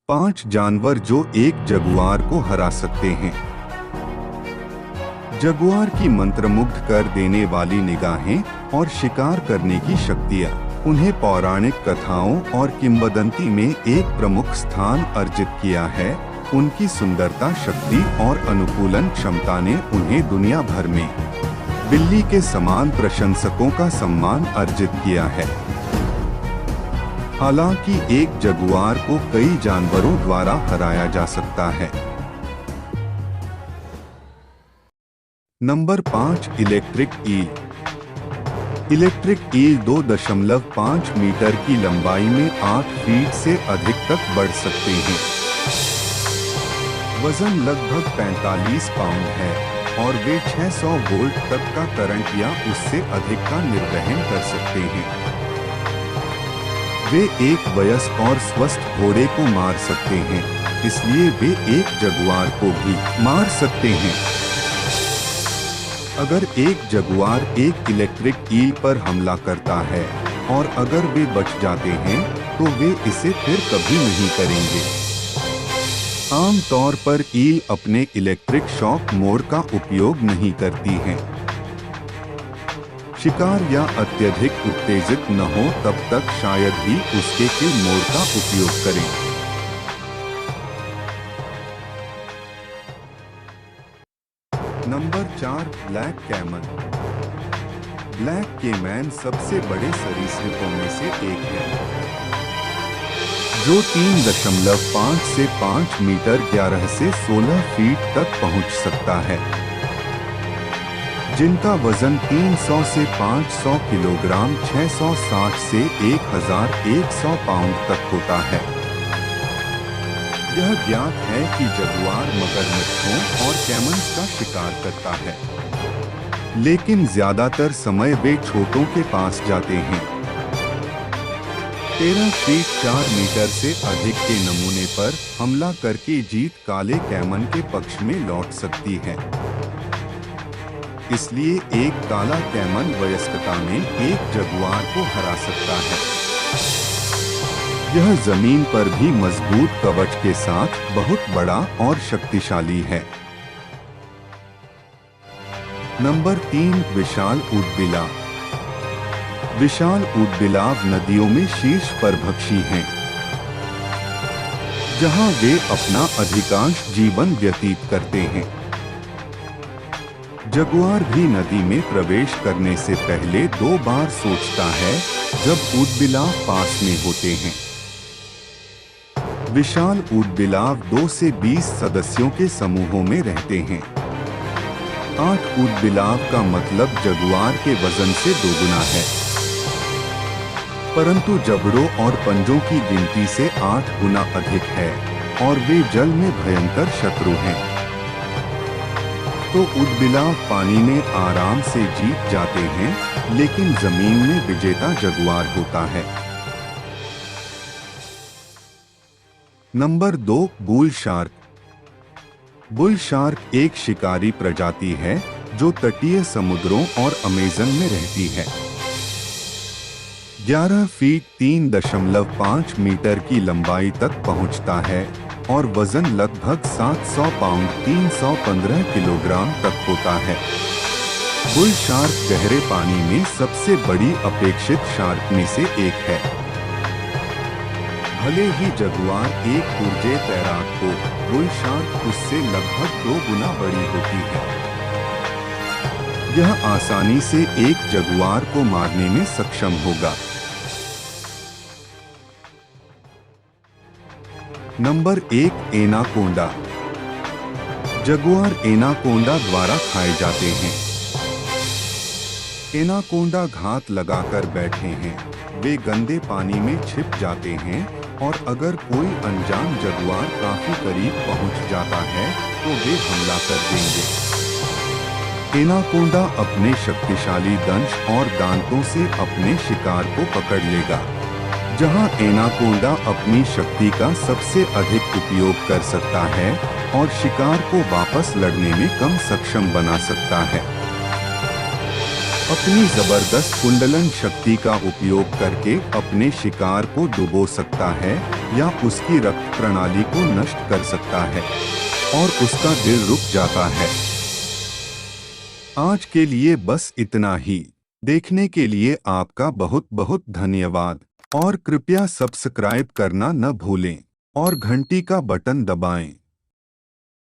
5 जानवर जो एक जगुआर को हरा सकते हैं। जगुआर की मंत्रमुग्ध कर देने वाली निगाहें और शिकार करने की शक्तियाँ उन्हें पौराणिक कथाओं और किंवदंती में एक प्रमुख स्थान अर्जित किया है। उनकी सुंदरता, शक्ति और अनुकूलन क्षमता ने उन्हें दुनिया भर में बिल्ली के समान प्रशंसकों का सम्मान अर्जित किया है। हालांकि एक जगुआर को कई जानवरों द्वारा हराया जा सकता है। Number 5, electric eel. Electric eel 2.5 metre की लंबाई में 8 फीट से अधिक तक बढ़ सकते हैं। वजन लगभग 45 पाउंड है और वे 600 वोल्ट तक का करंट या उससे अधिक का निर्वहन कर सकते हैं। वे एक वयस्क और स्वस्थ घोड़े को मार सकते हैं, इसलिए वे एक जगुआर को भी मार सकते हैं। अगर एक जगुआर एक इलेक्ट्रिक ईल पर हमला करता है और अगर वे बच जाते हैं तो वे इसे फिर कभी नहीं करेंगे। आम तौर पर ईल अपने इलेक्ट्रिक शॉक मोड का उपयोग नहीं करती हैं। शिकार या अत्यधिक उत्तेजित न हो तब तक शायद ही उसके किल मोड का उपयोग करें। Number 4, black caiman. Black caiman सबसे बड़े सरीसृपों में से एक है, जो 3.5 से 5 मीटर 11 से 16 फीट तक पहुंच सकता है, जिनका वजन 300 से 500 किलोग्राम 660 से 1100 पाउंड तक होता है। यह ज्ञात है कि जगुआर मगरमच्छों और कैमन्स का शिकार करता है, लेकिन ज्यादातर समय वे छोटों के पास जाते हैं। 13 फीट 4 मीटर से अधिक के नमूने पर हमला करके जीत काले कैमन के पक्ष में लौट सकती है। इसलिए एक काला कैमन वयस्कता में एक जगुआर को हरा सकता है। यह जमीन पर भी मजबूत कवच के साथ बहुत बड़ा और शक्तिशाली है। नंबर 3, विशाल ऊदबिलाव। विशाल ऊदबिलाव नदियों में शीर्ष परभक्षी हैं, जहां वे अपना अधिकांश जीवन व्यतीत करते हैं। जगुआर भी नदी में प्रवेश करने से पहले 2 बार सोचता है जब ऊदबिलाव पास में होते हैं। विशाल ऊदबिलाव 2 से 20 सदस्यों के समूहों में रहते हैं। 8 ऊदबिलाव का मतलब जगुआर के वजन से दोगुना है, परंतु जबड़ों और पंजों की गिनती से 8 गुना अधिक है और वे जल में भयंकर शत्रु हैं। तो ऊदबिलाव पानी में आराम से जीत जाते हैं, लेकिन जमीन में विजेता जगुआर होता है। Number 2, bull shark. Bull shark एक शिकारी प्रजाति है जो तटीय समुद्रों और अमेज़न में रहती है। 11 फीट 3.5 मीटर की लंबाई तक पहुंचता है और वजन लगभग 700 पाउंड 315 किलोग्राम तक होता है। बुल शार्क गहरे पानी में सबसे बड़ी अपेक्षित शार्क में से एक है। भले ही जगुआर एक ऊर्जे तैराक हो, बुल शार्क उससे लगभग 2 गुना बड़ी होती है। यह आसानी से एक जगुआर को मारने में सक्षम होगा। Number 1, anaconda. जगुआर एनाकोंडा द्वारा खाए जाते हैं। एनाकोंडा घात लगाकर बैठे हैं। वे गंदे पानी में छिप जाते हैं और अगर कोई अनजान जगुआर काफी करीब पहुंच जाता है तो वे हमला कर देंगे। एनाकोंडा अपने शक्तिशाली दंश और दांतों से अपने शिकार को पकड़ लेगा। जहां एनाकोंडा अपनी शक्ति का सबसे अधिक उपयोग कर सकता है और शिकार को वापस लड़ने में कम सक्षम बना सकता है। अपनी जबरदस्त कुंडलन शक्ति का उपयोग करके अपने शिकार को डुबो सकता है या उसकी रक्त प्रणाली को नष्ट कर सकता है और उसका दिल रुक जाता है। आज के लिए बस इतना ही। देखने के लिए आपका बहुत बहुत धन्यवाद और कृपया सब्सक्राइब करना न भूलें और घंटी का बटन दबाएं।